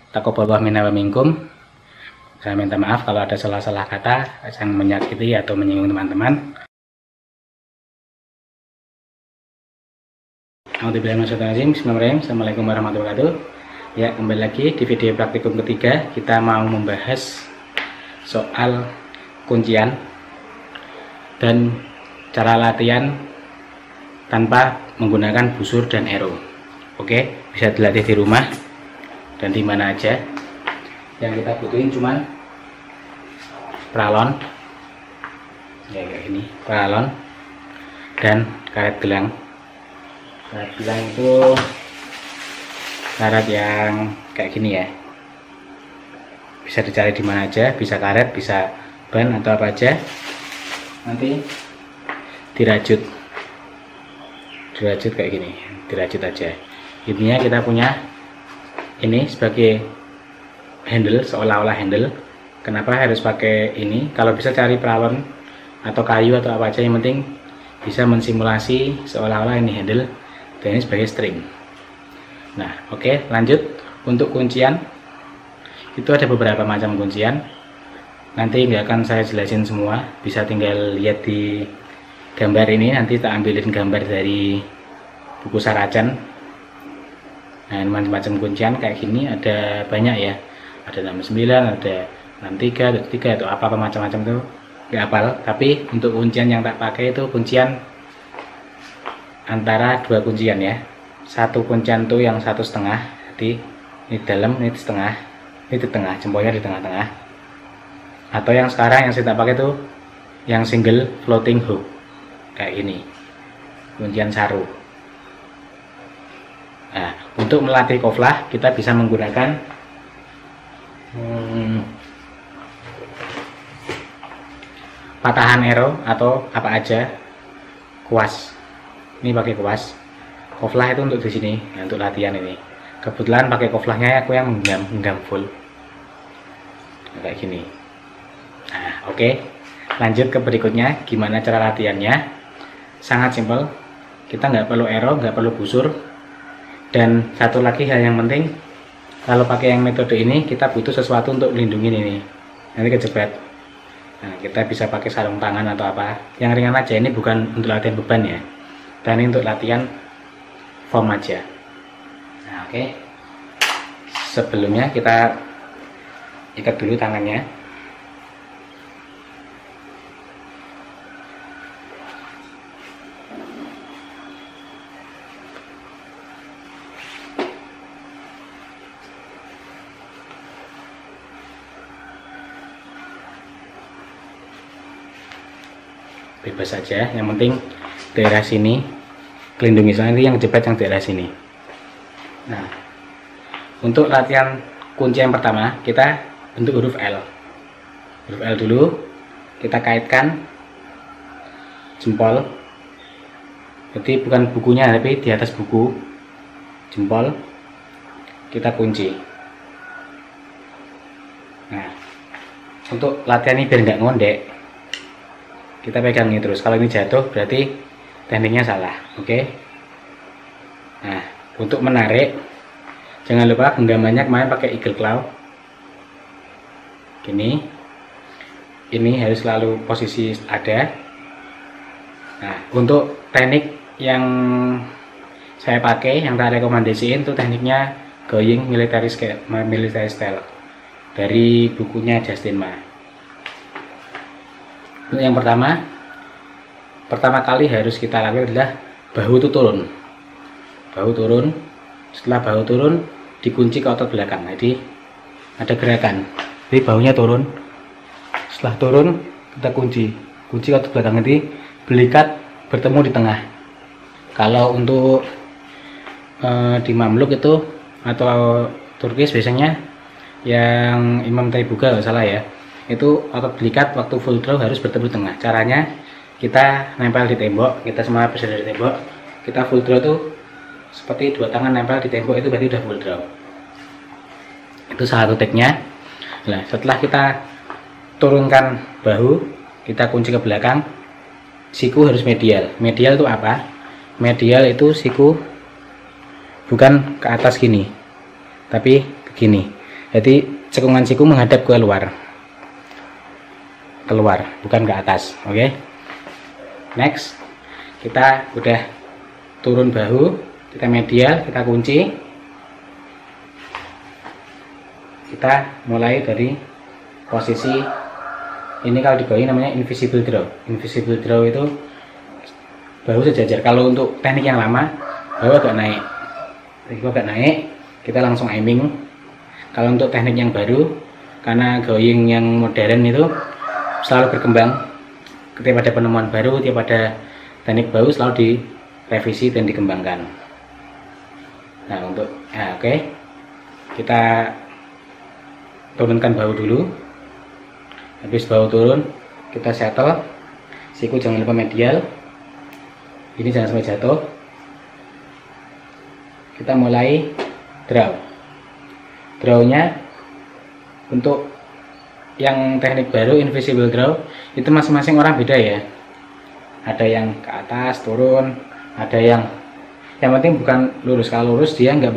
Taqabbalallahu minna wa minkum. Saya minta maaf kalau ada salah-salah kata yang menyakiti atau menyinggung teman-teman. Bismillahirrahmanirrahim. Assalamualaikum warahmatullahi wabarakatuh. Ya, kembali lagi di video praktikum ketiga. Kita mau membahas soal kuncian dan cara latihan tanpa menggunakan busur dan arrow. Oke, bisa dilatih di rumah dan di mana aja. Yang kita butuhin cuman pralon, ya kayak ini, pralon dan karet gelang. Karet gelang itu karet yang kayak gini ya. Bisa dicari di mana aja, bisa karet, bisa ban atau apa aja. Nanti dirajut kayak gini, dirajut aja. Intinya kita punya ini sebagai handle, seolah-olah handle. Kenapa harus pakai ini? Kalau bisa cari pralon atau kayu atau apa aja, yang penting bisa mensimulasi seolah-olah ini handle dan ini sebagai string. Nah, oke, lanjut. Untuk kuncian itu ada beberapa macam kuncian. Nanti nggak akan saya jelasin semua, bisa tinggal lihat di gambar ini. Nanti tak ambilin gambar dari buku Saracen. Nah, macam-macam kuncian kayak gini ada banyak ya. Ada 69, ada 63, ada 3 atau apa macam-macam tuh nggak hafal. Tapi untuk kuncian yang tak pakai itu kuncian antara dua kuncian ya. Satu kuncian tuh yang 1,5, jadi ini dalam, ini di setengah, ini di tengah, jempolnya di tengah-tengah. Atau yang sekarang yang saya tak pakai tuh yang single floating hook kayak ini, kuncian saru. Nah, untuk melatih koflah kita bisa menggunakan patahan arrow atau apa aja, kuas. Ini pakai kuas. Koflah itu untuk di sini, nah, untuk latihan ini. Kebetulan pakai koflahnya aku yang menggam full. Nah, kayak gini. Nah, oke. Lanjut ke berikutnya, gimana cara latihannya? Sangat simpel. Kita nggak perlu arrow, nggak perlu busur. Dan satu lagi hal yang penting, kalau pakai yang metode ini kita butuh sesuatu untuk melindungi ini. Nanti kejepret. Nah, kita bisa pakai sarung tangan atau apa. Yang ringan aja, ini bukan untuk latihan beban ya. Dan ini untuk latihan form aja. Nah, oke. Sebelumnya kita ikat dulu tangannya. Bebas saja, yang penting daerah sini kelindungi, soalnya yang jepret yang daerah sini. Nah, untuk latihan kunci yang pertama kita bentuk huruf L. Huruf L dulu kita kaitkan jempol, jadi bukan bukunya tapi di atas buku jempol kita kunci. Nah, untuk latihan ini biar nggak ngondek, kita pegang ini terus. Kalau ini jatuh berarti tekniknya salah. Oke. Nah, untuk menarik jangan lupa genggamannya kemarin pakai eagle claw. Gini. Ini harus selalu posisi ada. Nah, untuk teknik yang saya pakai, yang tak rekomendasiin itu tekniknya going military style dari bukunya Justin Ma. Untuk yang pertama kali harus kita lakukan adalah bahu itu turun. Bahu turun. Setelah bahu turun dikunci ke otot belakang. Jadi ada gerakan. Jadi bahunya turun. Setelah turun kita kunci ke otot belakang. Nanti belikat bertemu di tengah. Kalau untuk di Mamluk itu atau Turkis biasanya yang Imam Taibuga kalau salah ya, itu otot belikat waktu full draw harus bertemu di tengah. Caranya kita nempel di tembok, kita semua bisa dari tembok, kita full draw tuh seperti dua tangan nempel di tembok, itu berarti udah full draw. Itu salah satu tekniknya. Nah, setelah kita turunkan bahu, kita kunci ke belakang, siku harus medial. Medial itu apa? Medial itu siku bukan ke atas gini, tapi begini. Jadi cekungan siku menghadap ke luar, bukan ke atas. Oke. Next, kita udah turun bahu, kita medial, kita kunci. Kita mulai dari posisi ini, kalau di bawah namanya invisible draw. Invisible draw itu bahu sejajar. Kalau untuk teknik yang lama, bahu agak naik. Kita langsung aiming. Kalau untuk teknik yang baru, karena going yang modern itu selalu berkembang, ketika ada penemuan baru, tiap ada teknik baru selalu direvisi dan dikembangkan. Nah, oke. Kita turunkan bahu dulu. Habis bahu turun, kita settle. Siku jangan lupa medial. Ini jangan sampai jatuh. Kita mulai draw. Drawnya untuk yang teknik baru invisible draw itu masing-masing orang beda ya. Ada yang ke atas turun, ada yang penting bukan lurus. Kalau lurus dia nggak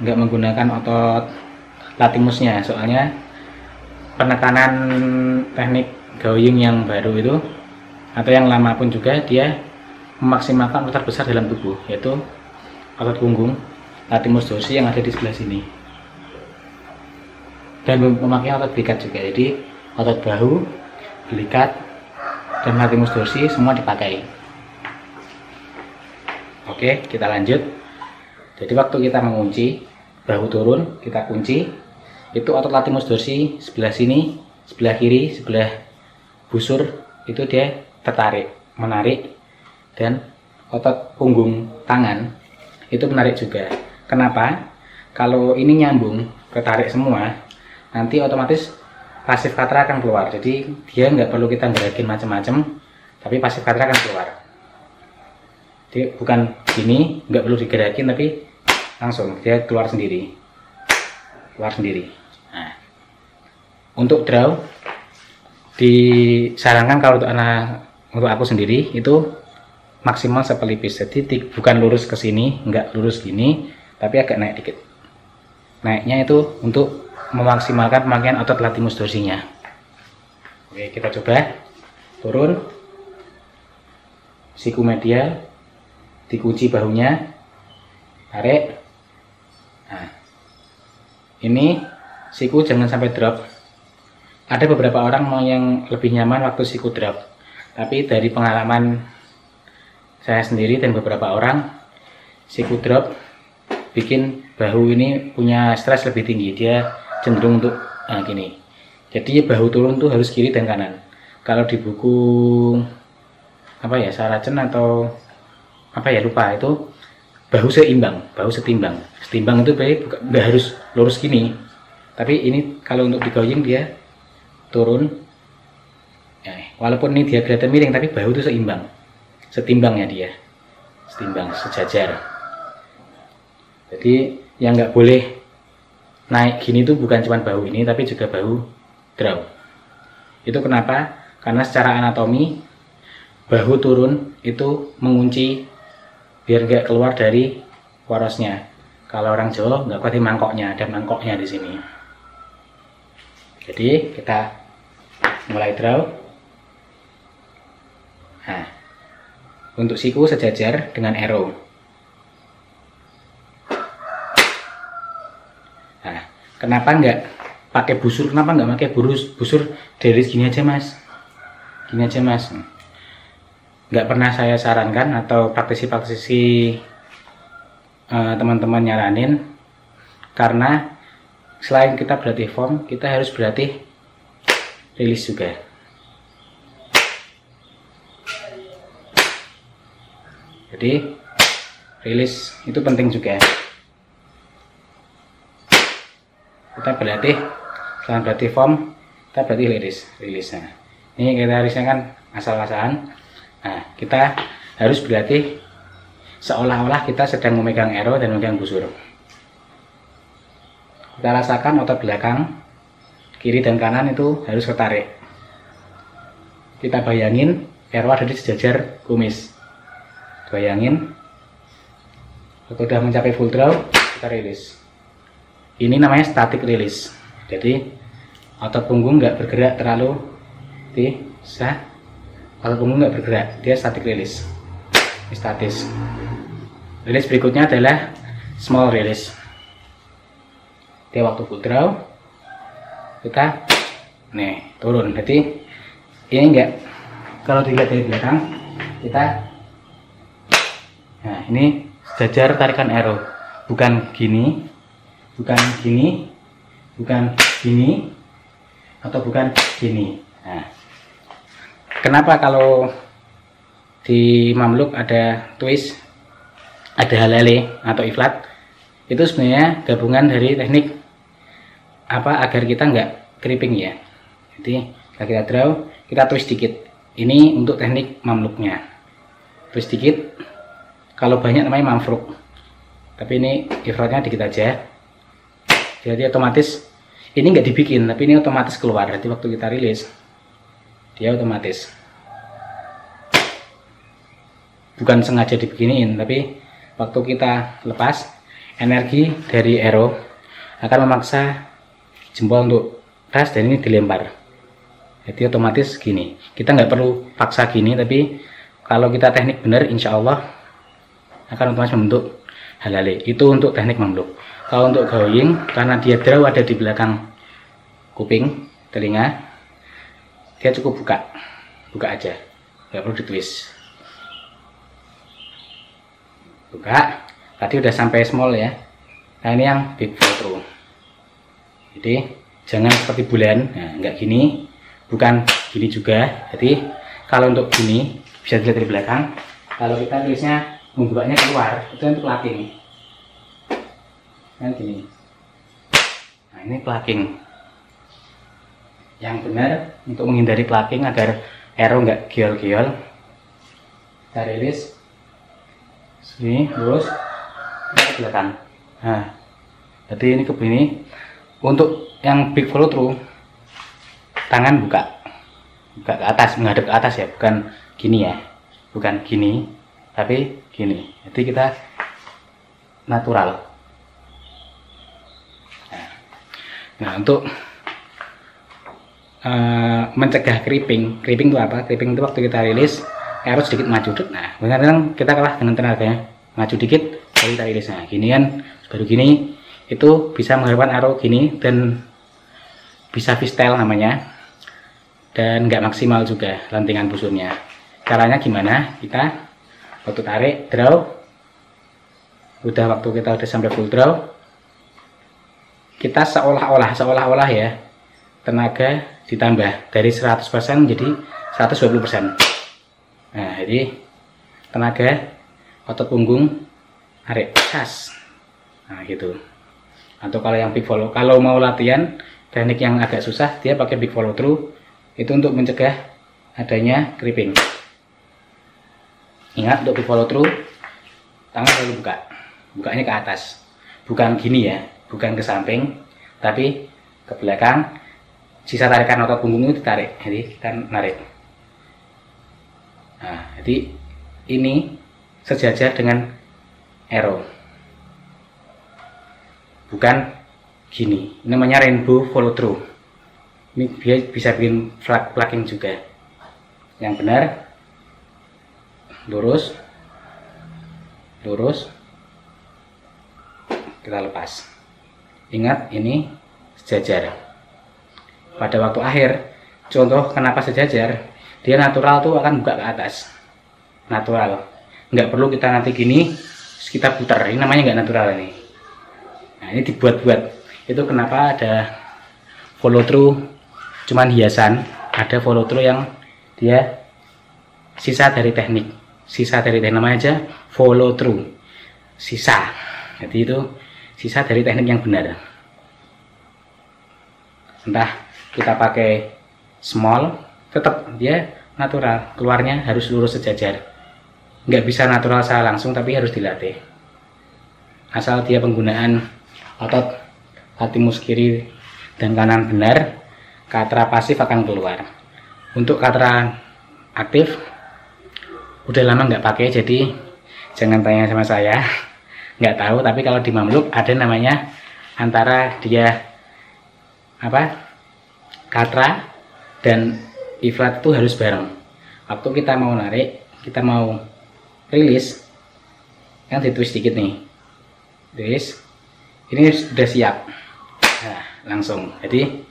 menggunakan otot latimusnya, soalnya penekanan teknik going yang baru itu atau yang lama pun juga dia memaksimalkan otot besar dalam tubuh, yaitu otot punggung, latimus dorsi yang ada di sebelah sini, dan memakai otot belikat juga. Jadi otot bahu, belikat, dan latimus dorsi semua dipakai. Oke, kita lanjut. Jadi waktu kita mengunci, bahu turun, kita kunci, itu otot latimus dorsi sebelah sini, sebelah kiri, sebelah busur itu dia tertarik, menarik, dan otot punggung tangan itu menarik juga. Kenapa? Kalau ini nyambung, ketarik semua, nanti otomatis pasif katra akan keluar. Jadi dia nggak perlu kita gerakin macam-macam, tapi pasif katra akan keluar. Jadi bukan gini, nggak perlu digerakin, tapi langsung dia keluar sendiri. Nah, untuk draw disarankan kalau untuk aku sendiri itu maksimal sepelipis. Jadi bukan lurus ke sini, nggak lurus gini, tapi agak naik dikit. Naiknya itu untuk memaksimalkan pemakaian otot latimus dorsinya. Oke, kita coba turun, siku medial, dikunci bahunya, tarik. Nah, ini siku jangan sampai drop. Ada beberapa orang yang lebih nyaman waktu siku drop, tapi dari pengalaman saya sendiri dan beberapa orang, siku drop bikin bahu ini punya stres lebih tinggi. Dia cenderung untuk gini. Jadi bahu turun tuh harus kiri dan kanan. Kalau di buku Saracen atau lupa, itu bahu seimbang, bahu setimbang. Setimbang itu baik, nggak harus lurus gini. Tapi ini kalau untuk di going dia turun. Walaupun ini dia kelihatan miring, tapi bahu itu seimbang. Setimbangnya dia, setimbang, sejajar. Jadi yang nggak boleh naik gini tuh bukan cuma bahu ini, tapi juga bahu draw. Itu kenapa? Karena secara anatomi bahu turun itu mengunci biar nggak keluar dari porosnya. Kalau orang Jawa nggak kuat mangkoknya, ada mangkoknya di sini. Jadi kita mulai draw. Nah, untuk siku sejajar dengan arrow. Nah, kenapa nggak pakai busur? Kenapa nggak pakai busur dari gini aja mas? Gini aja mas. Nggak pernah saya sarankan atau praktisi-praktisi teman-teman nyaranin, karena selain kita berlatih form, kita harus berlatih rilis juga. Jadi rilis itu penting juga. Kita berlatih, selain berlatih form, kita berlatih rilisnya. Ini kita rilisnya kan asal-asalan. Nah, kita harus berlatih seolah-olah kita sedang memegang arrow dan memegang busur. Kita rasakan otot belakang, kiri dan kanan itu harus ketarik. Kita bayangin arrow ada di sejajar kumis. Bayangin, waktu sudah mencapai full draw, kita rilis. Ini namanya static release. Jadi otot punggung nggak bergerak terlalu bisa, otot punggung nggak bergerak, dia static release. Ini statis. Release berikutnya adalah small release. Dia waktu full draw kita nih turun. Jadi ini enggak, kalau dilihat dari belakang kita, nah ini sejajar tarikan arrow, bukan gini, bukan gini, bukan gini, atau bukan gini. Nah, kenapa kalau di mamluk ada twist, ada halale atau iflat? Itu sebenarnya gabungan dari teknik apa agar kita nggak creeping ya. Jadi kalau kita draw, kita twist dikit. Ini untuk teknik mamluknya. Twist dikit. Kalau banyak namanya mamfruk. Tapi ini ifratnya dikit aja. Jadi otomatis ini nggak dibikin, tapi ini otomatis keluar. Jadi waktu kita rilis, dia otomatis. Bukan sengaja dibikinin, tapi waktu kita lepas, energi dari arrow akan memaksa jempol untuk tas dan ini dilempar. Jadi otomatis gini. Kita nggak perlu paksa gini, tapi kalau kita teknik benar, insya Allah akan otomatis membentuk halale. Itu untuk teknik mamluk. Kalau untuk going, karena dia draw ada di belakang kuping, telinga, dia cukup buka aja, nggak perlu ditwist. Buka. Tadi udah sampai small ya. Nah ini yang big fall through. Jadi jangan seperti bulan, nah, nggak gini, bukan gini juga. Jadi kalau untuk gini bisa dilihat dari belakang. Kalau kita tulisnya membukanya keluar, itu untuk plucking. Kan gini. Nah ini plucking. Yang benar untuk menghindari plucking agar arrow nggak giol-giol. Kita rilis. Sini lurus ke belakang. Nah, jadi ini ke sini. Untuk yang big follow through, tangan buka ke atas, menghadap ke atas ya, bukan gini ya, bukan gini, tapi gini. Jadi kita natural. Nah untuk mencegah creeping itu apa? Creeping itu waktu kita rilis arrow sedikit maju. Nah, kadang kita kalah dengan tenaganya, maju dikit, baru kita rilis. Nah, gini kan, baru gini, itu bisa mengharapkan arrow gini dan bisa freestyle namanya, dan nggak maksimal juga lantingan busurnya. Caranya gimana? Kita waktu tarik draw, udah waktu kita udah sampai full draw, kita seolah-olah ya, tenaga ditambah dari 100% jadi 120%. Nah, jadi tenaga otot punggung tarik cas. Nah, gitu. Atau kalau yang big follow, kalau mau latihan teknik yang agak susah, dia pakai big follow through. Itu untuk mencegah adanya creeping. Ingat, untuk big follow through tangan selalu buka. Bukanya ke atas. Bukan gini ya, bukan ke samping, tapi ke belakang. Sisa tarikan otot punggung itu ditarik. Jadi kita narik. Nah, jadi ini sejajar dengan arrow, bukan gini. Ini namanya rainbow follow through. Ini dia bisa bikin plucking juga. Yang benar lurus, kita lepas. Ingat, ini sejajar. Pada waktu akhir, contoh kenapa sejajar, dia natural tuh akan buka ke atas, natural, nggak perlu kita nanti gini kita putar. Ini namanya nggak natural ini. Nah, ini dibuat-buat. Itu kenapa ada follow through cuman hiasan, ada follow through yang dia sisa dari teknik, namanya aja follow through, sisa. Jadi itu sisa dari teknik yang benar. Entah kita pakai small, tetap dia natural, keluarnya harus lurus sejajar. Nggak bisa natural secara langsung, tapi harus dilatih. Asal dia penggunaan otot latimus kiri dan kanan benar, katra pasif akan keluar. Untuk katra aktif udah lama nggak pakai, jadi jangan tanya sama saya, nggak tahu. Tapi kalau di mamluk ada namanya antara dia katra dan ifrat itu harus bareng. Waktu kita mau narik, kita mau rilis, kan ditwist dikit nih, twist, ini sudah siap. Nah, langsung, jadi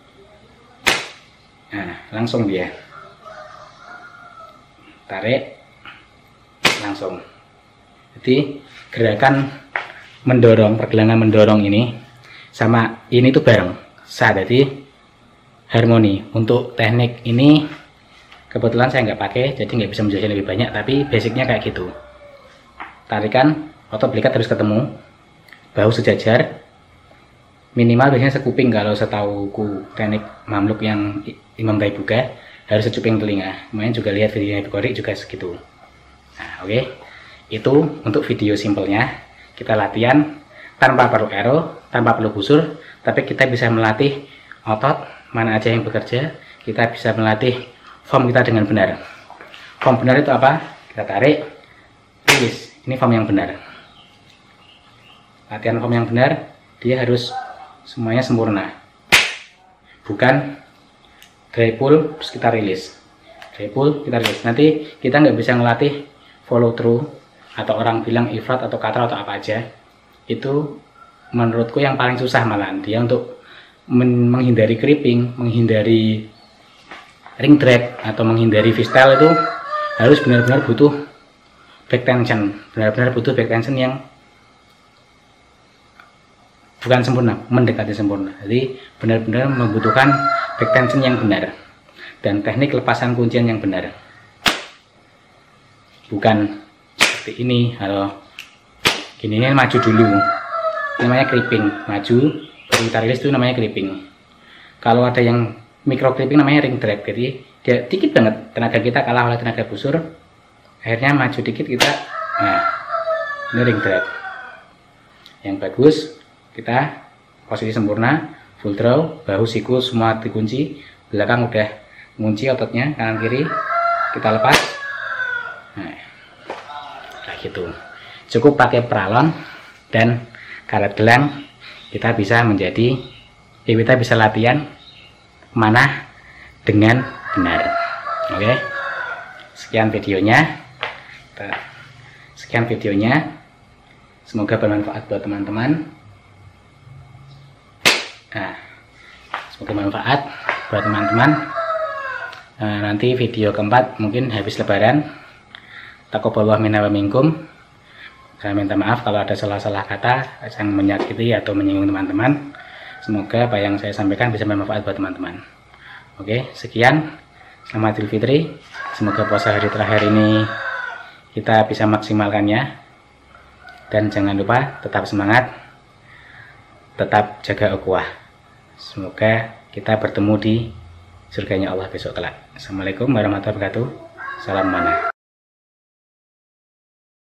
langsung dia tarik, langsung. Jadi gerakan mendorong, pergelangan mendorong ini sama ini tuh bareng, jadi harmoni. Untuk teknik ini kebetulan saya nggak pakai, jadi nggak bisa menjelaskan lebih banyak, tapi basicnya kayak gitu. Tarikan otot belikat harus ketemu, bahu sejajar, minimal biasanya sekuping. Kalau setauku teknik mamluk yang Imam Taibuka harus secuping telinga. Kemarin juga lihat videonya Bukhari juga segitu. Nah, oke. Itu untuk video simpelnya. Kita latihan tanpa perlu arrow, tanpa perlu busur, tapi kita bisa melatih otot mana aja yang bekerja. Kita bisa melatih form kita dengan benar. Form benar itu apa? Kita tarik, rilis. Ini form yang benar. Latihan form yang benar, dia harus semuanya sempurna. Bukan dry pull terus kita rilis, dry pull kita rilis. Nanti kita nggak bisa ngelatih follow through, atau orang bilang ifrat atau katra atau apa aja. Itu menurutku yang paling susah malahan. Dia untuk menghindari creeping, menghindari ring drag, atau menghindari freestyle itu harus benar-benar butuh back tension, benar-benar butuh back tension yang bukan sempurna, mendekati sempurna. Jadi benar-benar membutuhkan back tension yang benar dan teknik lepasan kuncian yang benar. Bukan seperti ini, kalau gini ini maju dulu, namanya creeping, maju baru kita rilis, itu namanya creeping. Kalau ada yang micro creeping namanya ring drag, jadi dia dikit banget, tenaga kita kalah oleh tenaga busur, akhirnya maju dikit kita, nah ini ring drag. Yang bagus kita posisi sempurna, full draw, bahu siku semua dikunci, belakang udah ngunci ototnya kanan kiri, kita lepas. Nah, kayak gitu. Cukup pakai pralon dan karet gelang, kita bisa kita bisa latihan mana dengan benar. Oke, sekian videonya. Semoga bermanfaat buat teman-teman. Nah, semoga bermanfaat buat teman-teman. Nanti video keempat mungkin habis lebaran. Taqabbalallahu minna wa minkum. Saya minta maaf kalau ada salah-salah kata yang menyakiti atau menyinggung teman-teman. Semoga apa yang saya sampaikan bisa bermanfaat buat teman-teman. Oke, sekian. Selamat Idul Fitri. Semoga puasa hari terakhir ini kita bisa maksimalkannya. Dan jangan lupa tetap semangat, tetap jaga ukhuwah. Semoga kita bertemu di surganya Allah besok kelak. Assalamualaikum warahmatullahi wabarakatuh. Salam mana.